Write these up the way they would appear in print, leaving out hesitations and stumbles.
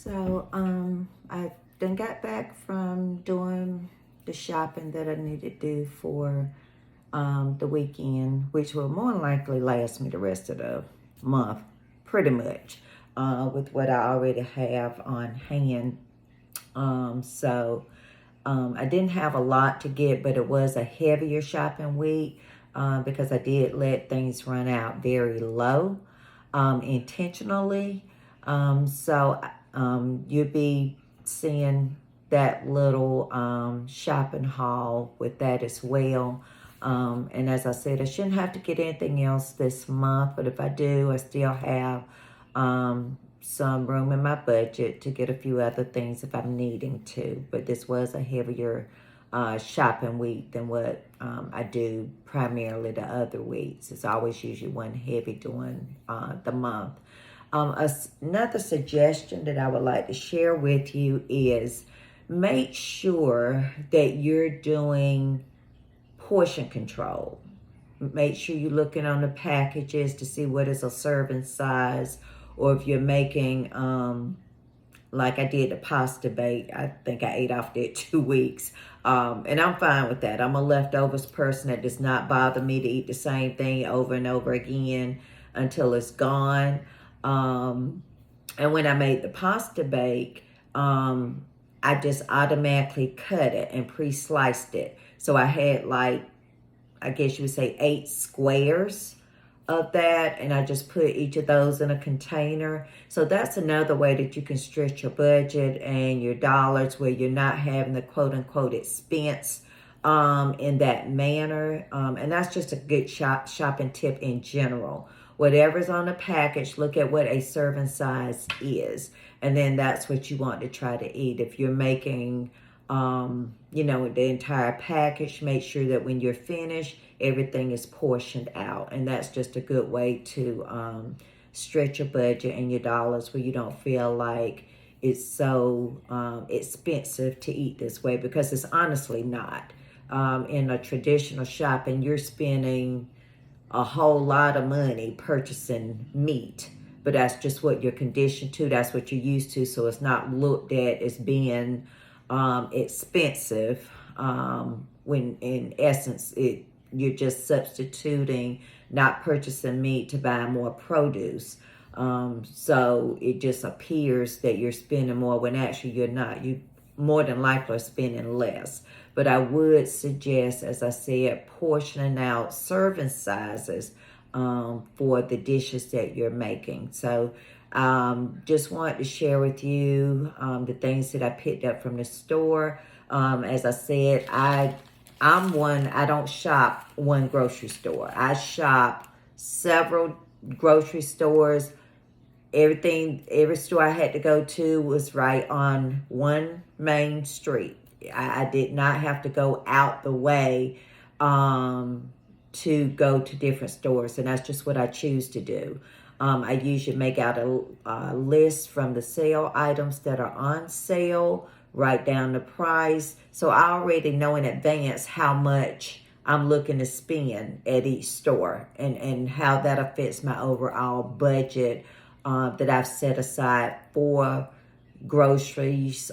I then got back from doing the shopping that I needed to do for the weekend, which will more than likely last me the rest of the month, pretty much, with what I already have on hand. I didn't have a lot to get, but it was a heavier shopping week because I did let things run out very low intentionally. You'll be seeing that little shopping haul with that as well. And as I said, I shouldn't have to get anything else this month, but if I do, I still have some room in my budget to get a few other things if I'm needing to. But this was a heavier shopping week than what I do primarily the other weeks. It's always usually one heavy during the month. Another suggestion that I would like to share with you is make sure that you're doing portion control. Make sure you're looking on the packages to see what is a serving size, or if you're making, like I did the pasta bake, I think I ate off that 2 weeks. And I'm fine with that. I'm a leftovers person. That does not bother me to eat the same thing over and over again until it's gone. And when I made the pasta bake, I just automatically cut it and pre-sliced it. So I had I guess you would say 8 squares of that, and I just put each of those in a container. So that's another way that you can stretch your budget and your dollars, where you're not having the quote-unquote expense in that manner. And that's just a good shopping tip in general. Whatever's on the package, look at what a serving size is, and then that's what you want to try to eat. If you're making the entire package, make sure that when you're finished, everything is portioned out. And that's just a good way to stretch your budget and your dollars, where you don't feel like it's so expensive to eat this way, because it's honestly not. In a traditional shopping, you're spending a whole lot of money purchasing meat, but that's just what you're conditioned to. That's what you're used to. So it's not looked at as being expensive, when in essence you're just substituting not purchasing meat to buy more produce. So it just appears that you're spending more when actually you're not. You more than likely are spending less. But I would suggest, as I said, portioning out serving sizes for the dishes that you're making. So just wanted to share with you the things that I picked up from the store. As I said, I don't shop one grocery store. I shop several grocery stores. Every store I had to go to was right on one main street. I did not have to go out the way to go to different stores, and that's just what I choose to do. I usually make out a list from the sale items that are on sale, write down the price, so I already know in advance how much I'm looking to spend at each store, and how that affects my overall budget that I've set aside for groceries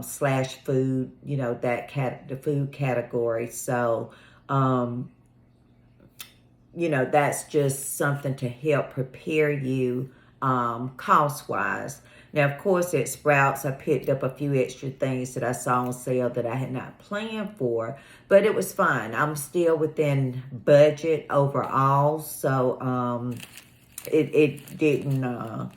slash food, the food category. So that's just something to help prepare you cost wise. Now, of course, at Sprouts, I picked up a few extra things that I saw on sale that I had not planned for, but it was fine. I'm still within budget overall, so it didn't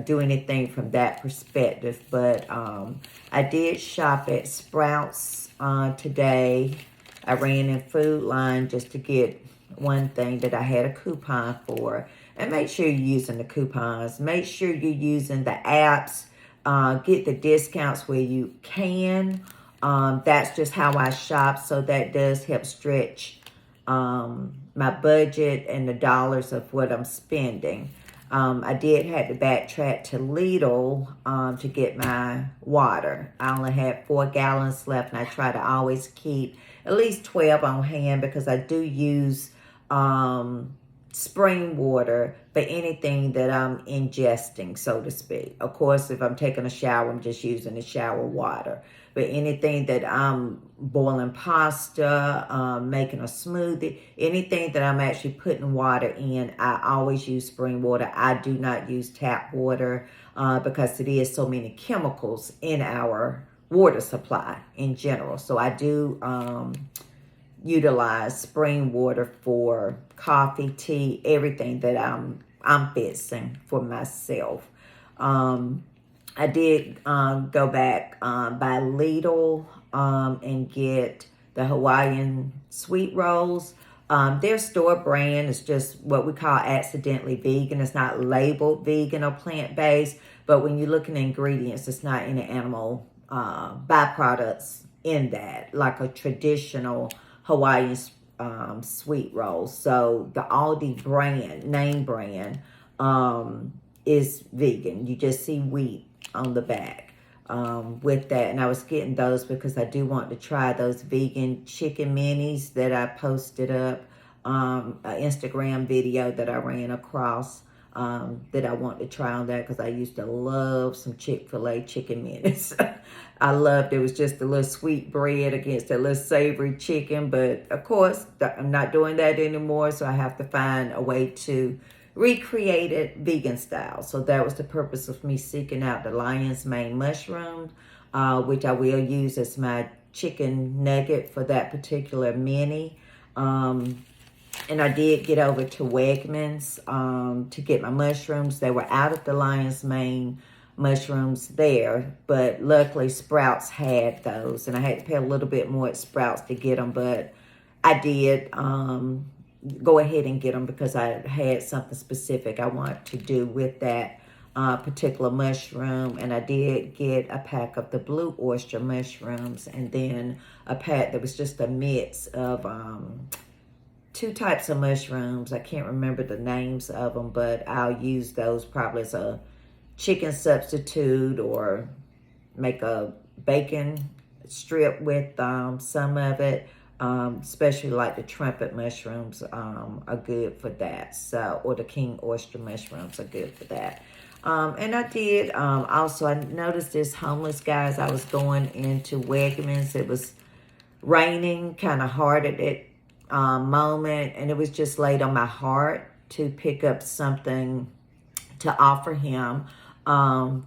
do anything from that perspective. But I did shop at Sprouts today. I ran in Food Line just to get one thing that I had a coupon for. And make sure you're using the coupons. Make sure you're using the apps. Get the discounts where you can. That's just how I shop. So that does help stretch my budget and the dollars of what I'm spending. I did have to backtrack to Lidl to get my water. I only had 4 gallons left, and I try to always keep at least 12 on hand, because I do use spring water for anything that I'm ingesting, so to speak. Of course, if I'm taking a shower, I'm just using the shower water. But anything that I'm boiling pasta, making a smoothie, anything that I'm actually putting water in, I always use spring water. I do not use tap water because it is so many chemicals in our water supply in general. So I do utilize spring water for coffee, tea, everything that I'm fixing for myself. I did go back by Lidl and get the Hawaiian sweet rolls. Their store brand is just what we call accidentally vegan. It's not labeled vegan or plant-based, but when you look at the ingredients, it's not any animal byproducts in that, like a traditional Hawaiian sweet rolls. So the Aldi brand, name brand, is vegan. You just see wheat on the back with that. And I was getting those because I do want to try those vegan chicken minis that I posted up, an Instagram video that I ran across that I want to try on that because I used to love some Chick-fil-A chicken minis. I loved it. It was just a little sweet bread against a little savory chicken. But of course, I'm not doing that anymore. So I have to find a way to recreate it vegan style. So that was the purpose of me seeking out the lion's mane mushroom, which I will use as my chicken nugget for that particular mini. And I did get over to Wegmans to get my mushrooms. They were out of the lion's mane mushrooms there, but luckily Sprouts had those, and I had to pay a little bit more at Sprouts to get them, but I did go ahead and get them because I had something specific I wanted to do with that particular mushroom. And I did get a pack of the blue oyster mushrooms, and then a pack that was just a mix of two types of mushrooms. I can't remember the names of them, but I'll use those probably as a chicken substitute or make a bacon strip with some of it. Especially like the trumpet mushrooms are good for that. So, or the king oyster mushrooms are good for that. And I did also, I noticed this homeless guy as I was going into Wegmans. It was raining kind of hard at that moment, and it was just laid on my heart to pick up something to offer him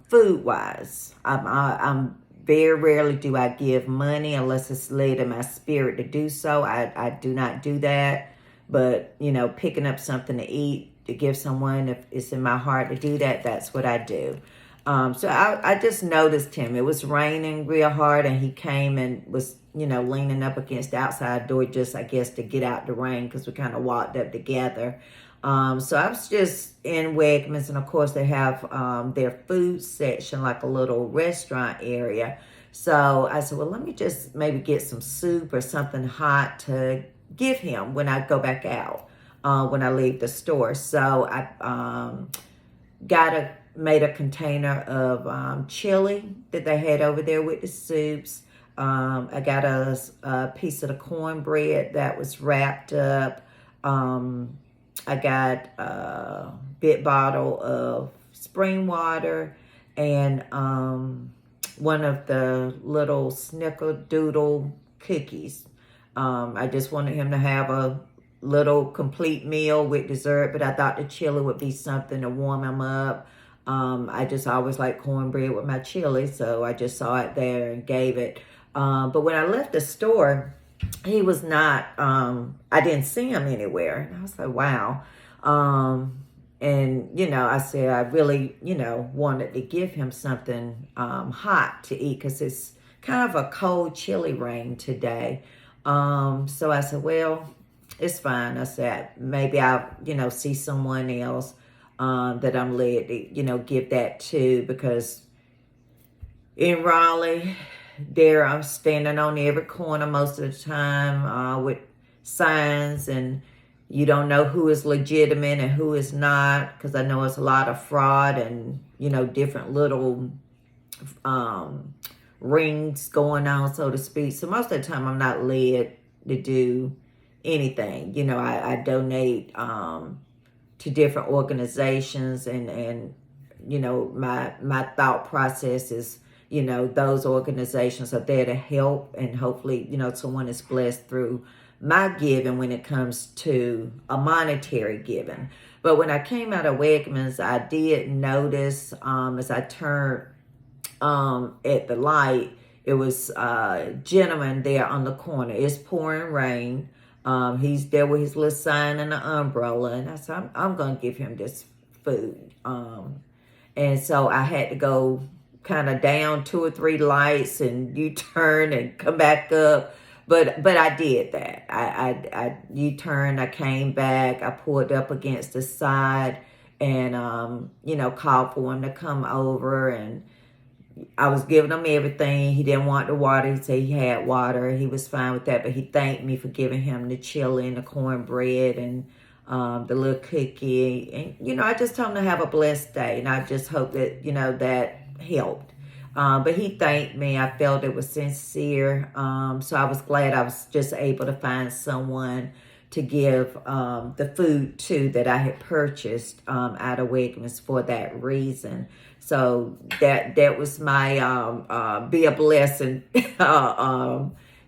food-wise. I'm very rarely do I give money unless it's led in my spirit to do so. I do not do that. But, you know, picking up something to eat, to give someone, if it's in my heart to do that, that's what I do. So I just noticed him. It was raining real hard, and he came and was, you know, leaning up against the outside door just, I guess, to get out the rain because we kind of walked up together. So I was just in Wegmans, and of course they have their food section, like a little restaurant area. So I said, well, let me just maybe get some soup or something hot to give him when I go back out, when I leave the store. So I made a container of chili that they had over there with the soups. I got a piece of the cornbread that was wrapped up. I got a big bottle of spring water and one of the little snickerdoodle cookies. I just wanted him to have a little complete meal with dessert, but I thought the chili would be something to warm him up. I just always like cornbread with my chili, so I just saw it there and gave it. But when I left the store, he was not, I didn't see him anywhere. And I was like, wow. And, you know, I said, I really, you know, wanted to give him something hot to eat because it's kind of a cold, chilly rain today. So I said, well, it's fine. I said, maybe I'll, you know, see someone else that I'm led to, you know, give that to, because in Raleigh, there I'm standing on every corner most of the time with signs, and you don't know who is legitimate and who is not, because I know it's a lot of fraud and, you know, different little rings going on, so to speak. So most of the time I'm not led to do anything. You know, I donate to different organizations, and you know, my thought process is, you know, those organizations are there to help, and hopefully, you know, someone is blessed through my giving when it comes to a monetary giving. But when I came out of Wegmans, I did notice as I turned at the light, it was a gentleman there on the corner. It's pouring rain. He's there with his little sign and an umbrella, and I said, I'm going to give him this food. And so I had to go kind of down 2 or 3 lights and U-turn and come back up. But I did that. I U-turned, I came back, I pulled up against the side and, you know, called for him to come over, and I was giving him everything. He didn't want the water. He said he had water. He was fine with that, but he thanked me for giving him the chili and the cornbread and the little cookie. And, you know, I just told him to have a blessed day, and I just hope that, you know, that helped. But he thanked me. I felt it was sincere. So I was glad I was just able to find someone to give the food to that I had purchased out of Wegmans for that reason. So that was my be a blessing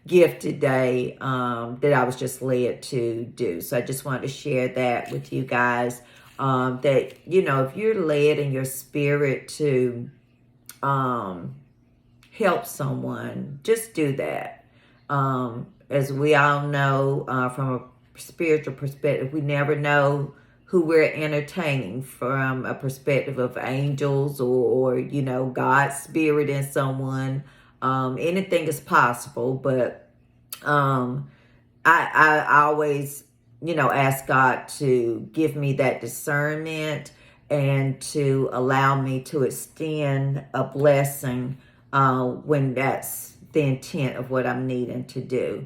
gift today that I was just led to do. So I just wanted to share that with you guys, that, you know, if you're led in your spirit to help someone, just do that. As we all know, from a spiritual perspective, we never know who we're entertaining from a perspective of angels or you know, God's spirit in someone. Anything is possible, but I always, you know, ask God to give me that discernment and to allow me to extend a blessing when that's the intent of what I'm needing to do.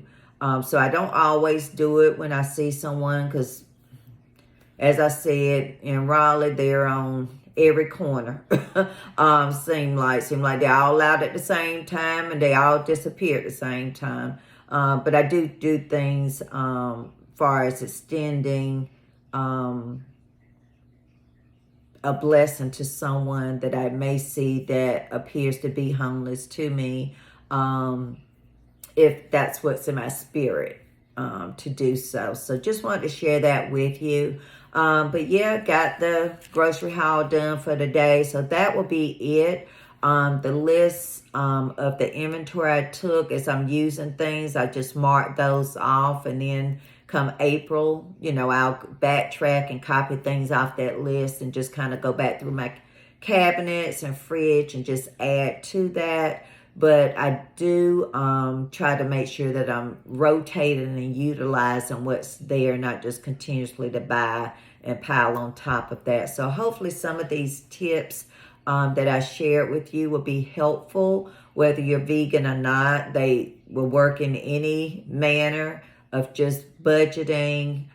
So I don't always do it when I see someone, because as I said, in Raleigh, they're on every corner. Seem like they all out at the same time and they all disappear at the same time. But I do things far as extending a blessing to someone that I may see that appears to be homeless to me, if that's what's in my spirit to do so. So just wanted to share that with you. But yeah, got the grocery haul done for the day. So that will be it. The list of the inventory I took as I'm using things, I just marked those off, and then come April, you know, I'll backtrack and copy things off that list and just kind of go back through my cabinets and fridge and just add to that. But I do try to make sure that I'm rotating and utilizing what's there, not just continuously to buy and pile on top of that. So hopefully some of these tips that I shared with you will be helpful, whether you're vegan or not. They will work in any manner of just budgeting,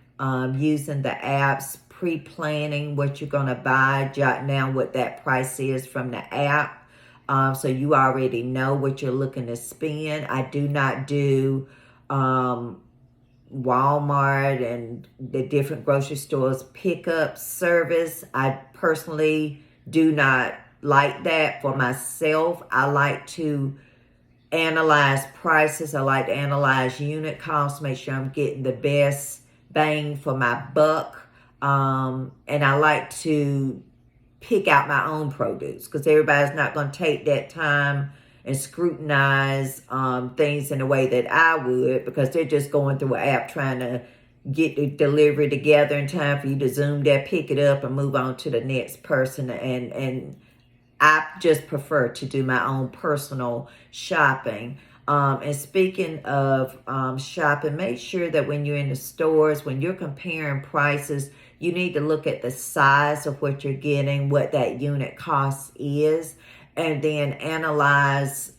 using the apps, pre-planning what you're going to buy, jot down what that price is from the app. So you already know what you're looking to spend. I do not do Walmart and the different grocery stores pickup service. I personally do not like that for myself. I like to analyze prices. I like to analyze unit costs, make sure I'm getting the best bang for my buck. And I like to pick out my own produce, because everybody's not going to take that time and scrutinize things in the way that I would, because they're just going through an app trying to get the delivery together in time for you to zoom that, pick it up, and move on to the next person. And I just prefer to do my own personal shopping. And speaking of shopping, make sure that when you're in the stores, when you're comparing prices, you need to look at the size of what you're getting, what that unit cost is, and then analyze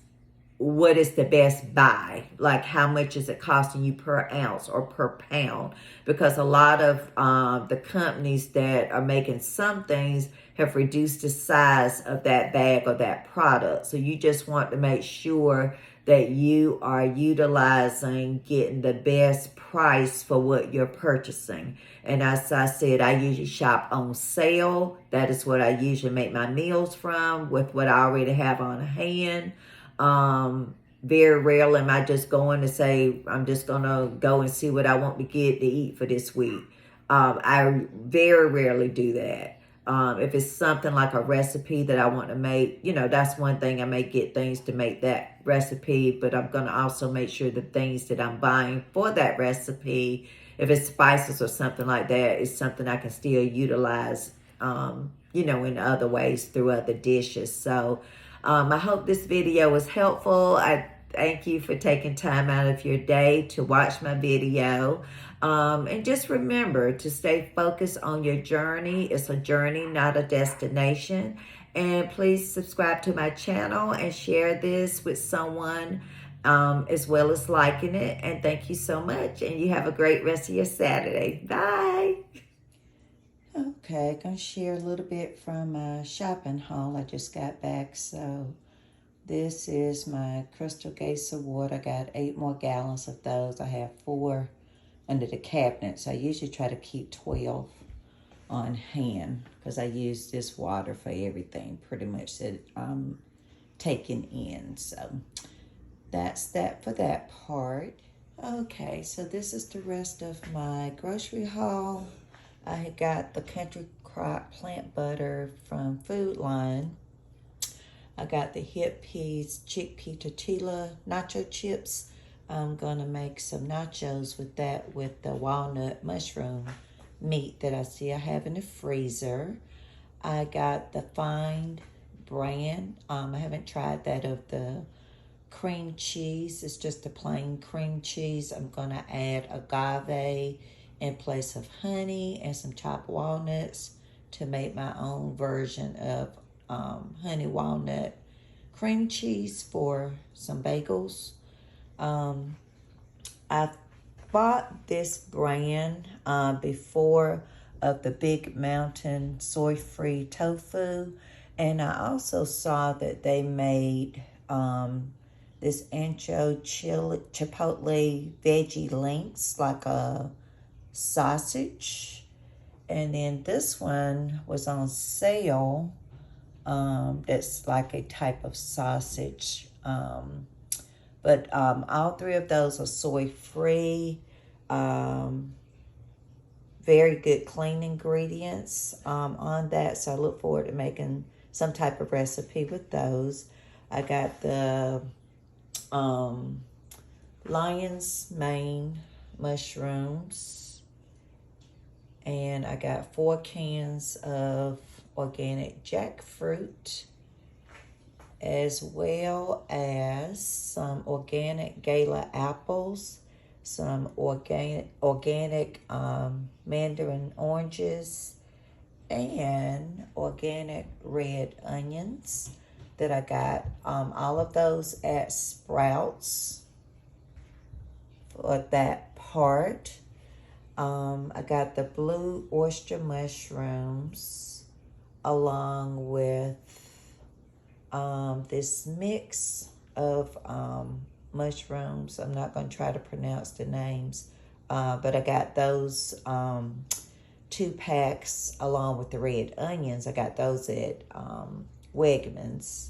what is the best buy. Like, how much is it costing you per ounce or per pound? Because a lot of the companies that are making some things have reduced the size of that bag or that product. So you just want to make sure that you are utilizing, getting the best price for what you're purchasing. And as I said, I usually shop on sale. That is what I usually make my meals from, with what I already have on hand. Very rarely am I just going to say, I'm just going to go and see what I want to get to eat for this week. I very rarely do that. If it's something like a recipe that I want to make, you know, that's one thing. I may get things to make that recipe, but I'm going to also make sure the things that I'm buying for that recipe, if it's spices or something like that, is something I can still utilize, you know, in other ways through other dishes. So I hope this video was helpful. I thank you for taking time out of your day to watch my video. And just remember to stay focused on your journey. It's a journey, not a destination. And please subscribe to my channel and share this with someone, as well as liking it. And thank you so much. And you have a great rest of your Saturday. Bye. Okay, gonna share a little bit from my shopping haul. I just got back, so this is my Crystal Geyser water. I got 8 more gallons of those. I have 4 under the cabinet, so I usually try to keep 12 on hand because I use this water for everything pretty much that I'm taking in. So that's that for that part. Okay, so this is the rest of my grocery haul. I got the Country Crock plant butter from Food Line. I got the Hip Peas chickpea tortilla nacho chips. I'm gonna make some nachos with that, with the walnut mushroom meat that I see I have in the freezer. I got the Find brand. I haven't tried that, of the cream cheese. It's just a plain cream cheese. I'm gonna add agave in place of honey and some chopped walnuts to make my own version of honey walnut cream cheese for some bagels. I bought this brand before, of the Big Mountain soy-free tofu, and I also saw that they made this ancho chili chipotle veggie links, like a sausage, and then this one was on sale. That's like a type of sausage. But all 3 of those are soy-free. Very good clean ingredients on that. So I look forward to making some type of recipe with those. I got the lion's mane mushrooms. And I got 4 cans of organic jackfruit, as well as some organic gala apples, some organic mandarin oranges, and organic red onions that I got. All of those at Sprouts for that part. I got the blue oyster mushrooms along with this mix of mushrooms. I'm not going to try to pronounce the names, but I got those 2 packs along with the red onions. I got those at Wegmans.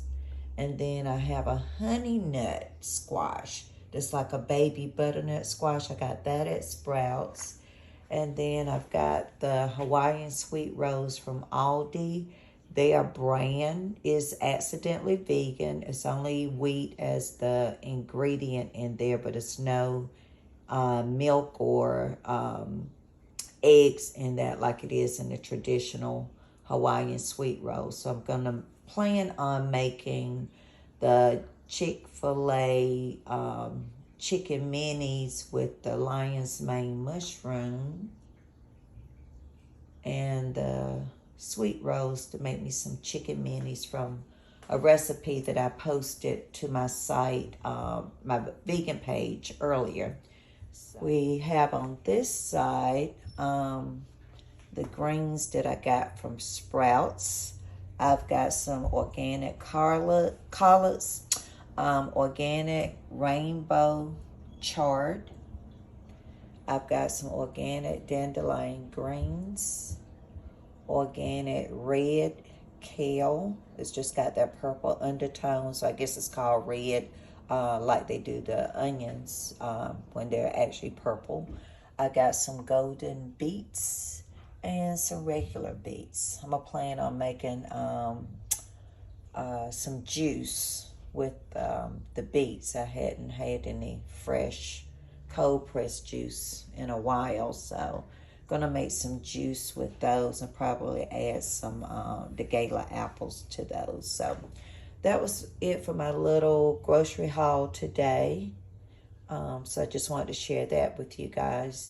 And then I have a honey nut squash. That's like a baby butternut squash. I got that at Sprouts. And then I've got the Hawaiian Sweet Rose from Aldi. Their brand is accidentally vegan. It's only wheat as the ingredient in there, but it's no milk or eggs in that like it is in the traditional Hawaiian Sweet Rose. So I'm going to plan on making the Chick-fil-A chicken minis with the lion's mane mushroom and the sweet rose to make me some chicken minis from a recipe that I posted to my site, my vegan page earlier. So we have on this side the greens that I got from Sprouts. I've got some organic collards. organic rainbow chard. I've got some organic dandelion greens, organic red kale. It's just got that purple undertone, so I guess it's called red, like they do the onions when they're actually purple. I got some golden beets and some regular beets. I'm gonna plan on making some juice with the beets. I hadn't had any fresh cold pressed juice in a while, so gonna make some juice with those and probably add some the gala apples to those. So that was it for my little grocery haul today. So I just wanted to share that with you guys.